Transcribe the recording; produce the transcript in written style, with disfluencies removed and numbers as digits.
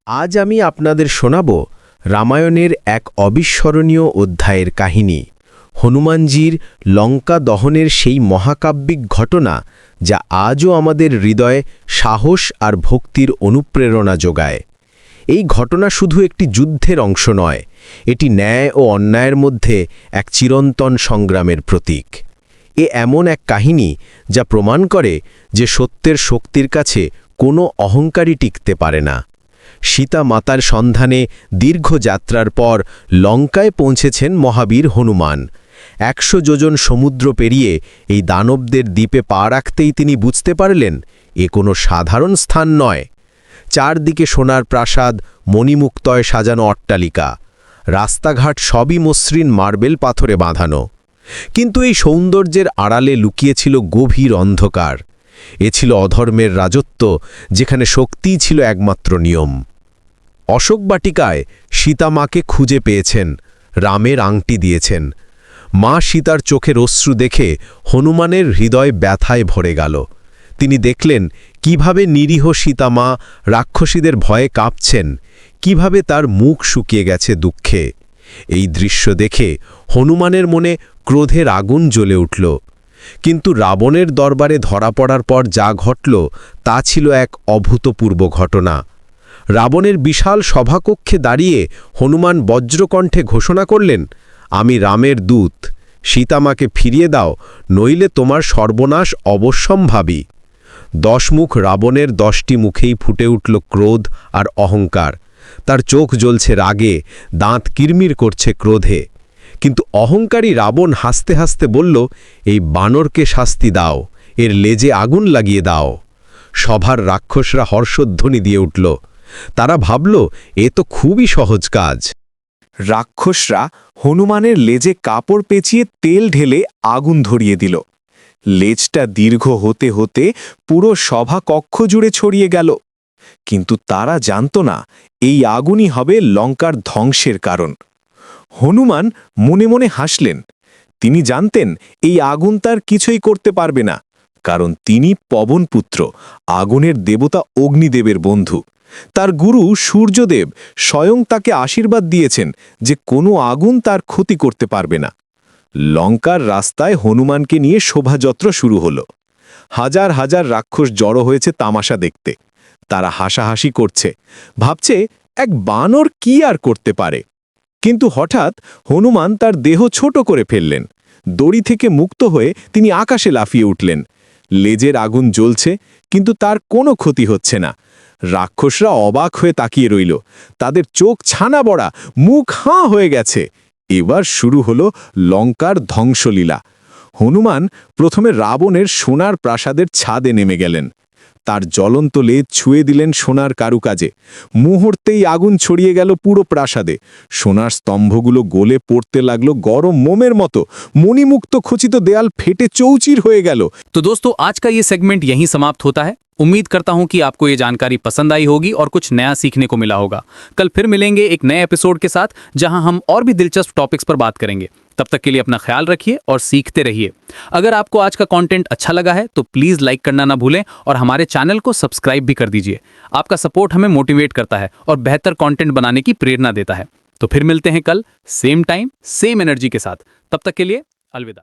আজ আমি আপনাদের শোনাব রামায়ণের এক অবিস্মরণীয় অধ্যায়ের কাহিনী, হনুমানজির লঙ্কা দহনের সেই মহাকাব্যিক ঘটনা যা আজও আমাদের হৃদয়ে সাহস আর ভক্তির অনুপ্রেরণা যোগায়। এই ঘটনা শুধু একটি যুদ্ধের অংশ নয়, এটি ন্যায় ও অন্যায়ের মধ্যে এক চিরন্তন সংগ্রামের প্রতীক। এমন এক কাহিনী যা প্রমাণ করে যে সত্যের শক্তির কাছে কোনো অহংকারই টিকতে পারে না। সীতা মাতার সন্ধানে দীর্ঘ যাত্রার পর লঙ্কায় পৌঁছেছেন মহাবীর হনুমান। ১০০ যোজন সমুদ্র পেরিয়ে এই দানবদের দ্বীপে পা রাখতেই তিনি বুঝতে পারলেন এ কোনো সাধারণ স্থান নয়। চারদিকে সোনার প্রাসাদ, মণিমুক্তয় সাজানো অট্টালিকা, রাস্তাঘাট সবই মসৃণ মার্বেল পাথরে বাঁধানো। কিন্তু এই সৌন্দর্যের আড়ালে লুকিয়েছিল গভীর অন্ধকার। এ ছিল অধর্মের রাজত্ব, যেখানে শক্তিই ছিল একমাত্র নিয়ম। অশোকবাটিকায় সীতা মাকে খুঁজে পেয়েছেন, রামের আংটি দিয়েছেন। মা সীতার চোখের অশ্রু দেখে হনুমানের হৃদয় ব্যথায় ভরে গেল। তিনি দেখলেন কিভাবে নিরীহ সীতা মা রাক্ষসীদের ভয়ে কাঁপছেন, কিভাবে তার মুখ শুকিয়ে গেছে দুঃখে। এই দৃশ্য দেখে হনুমানের মনে ক্রোধের আগুন জ্বলে উঠল। কিন্তু রাবণের দরবারে ধরা পড়ার পর যা ঘটল তা ছিল এক অভূতপূর্ব ঘটনা। রাবণের বিশাল সভাকক্ষে দাঁড়িয়ে হনুমান বজ্রকণ্ঠে ঘোষণা করলেন, আমি রামের দূত, সীতামাকে ফিরিয়ে দাও, নইলে তোমার সর্বনাশ অবশ্যম্ভাবী। ১০ মুখ রাবণের ১০টি মুখেই ফুটে উঠল ক্রোধ আর অহংকার। তার চোখ জ্বলছে রাগে, দাঁত কিরমির করছে ক্রোধে। কিন্তু অহংকারী রাবণ হাসতে হাসতে বলল, এই বানরকে শাস্তি দাও, এর লেজে আগুন লাগিয়ে দাও। সভার রাক্ষসরা হর্ষধ্বনি দিয়ে উঠল। তারা ভাবল এ তো খুবই সহজ কাজ। রাক্ষসরা হনুমানের লেজে কাপড় পেঁচিয়ে তেল ঢেলে আগুন ধরিয়ে দিল। লেজটা দীর্ঘ হতে হতে পুরো সভা কক্ষ জুড়ে ছড়িয়ে গেল। কিন্তু তারা জানত না এই আগুনই হবে লঙ্কার ধ্বংসের কারণ। হনুমান মনে মনে হাসলেন। তিনি জানতেন এই আগুন তার কিছুই করতে পারবে না, কারণ তিনি পবনপুত্র, আগুনের দেবতা অগ্নিদেবের বন্ধু। তার গুরু সূর্যদেব স্বয়ং তাকে আশীর্বাদ দিয়েছেন যে কোনো আগুন তার ক্ষতি করতে পারবে না। লঙ্কার রাস্তায় হনুমানকে নিয়ে শোভাযাত্রা শুরু হল। হাজার হাজার রাক্ষস জড়ো হয়েছে তামাশা দেখতে। তারা হাসাহাসি করছে, ভাবছে এক বানর কি আর করতে পারে। কিন্তু হঠাৎ হনুমান তার দেহ ছোট করে ফেললেন। দড়ি থেকে মুক্ত হয়ে তিনি আকাশে লাফিয়ে উঠলেন। লেজের আগুন জ্বলছে, কিন্তু তার কোনো ক্ষতি হচ্ছে না। রাক্ষসরা অবাক হয়ে তাকিয়ে রইল। তাদের চোখ ছানা বড়া, মুখ হাঁ হয়ে গেছে। এবার শুরু হলো লঙ্কার ধ্বংসলীলা। হনুমান প্রথমে রাবণের সোনার প্রাসাদের ছাদে নেমে গেলেন। তার জ্বলন্ত লেজ ছুঁয়ে দিলেন সোনার কারুকাজে। মুহূর্তেই আগুন ছড়িয়ে গেল পুরো প্রাসাদে। সোনার স্তম্ভগুলো গলে পড়তে লাগলো গরম মোমের মতো। মণিমুক্ত খচিত দেয়াল ফেটে চৌচির হয়ে গেল। तो दोस्तों, आज का ये सेगमेंट यहीं समाप्त होता है। उम्मीद करता हूं कि आपको ये जानकारी पसंद आई होगी और कुछ नया सीखने को मिला होगा। कल फिर मिलेंगे एक नए एपिसोड के साथ, जहां हम और भी दिलचस्प टॉपिक्स पर बात करेंगे। तब तक के लिए अपना ख्याल रखिए और सीखते रहिए। अगर आपको आज का कंटेंट अच्छा लगा है तो प्लीज़ लाइक करना ना भूलें और हमारे चैनल को सब्सक्राइब भी कर दीजिए। आपका सपोर्ट हमें मोटिवेट करता है और बेहतर कंटेंट बनाने की प्रेरणा देता है। तो फिर मिलते हैं कल, सेम टाइम सेम एनर्जी के साथ। तब तक के लिए अलविदा।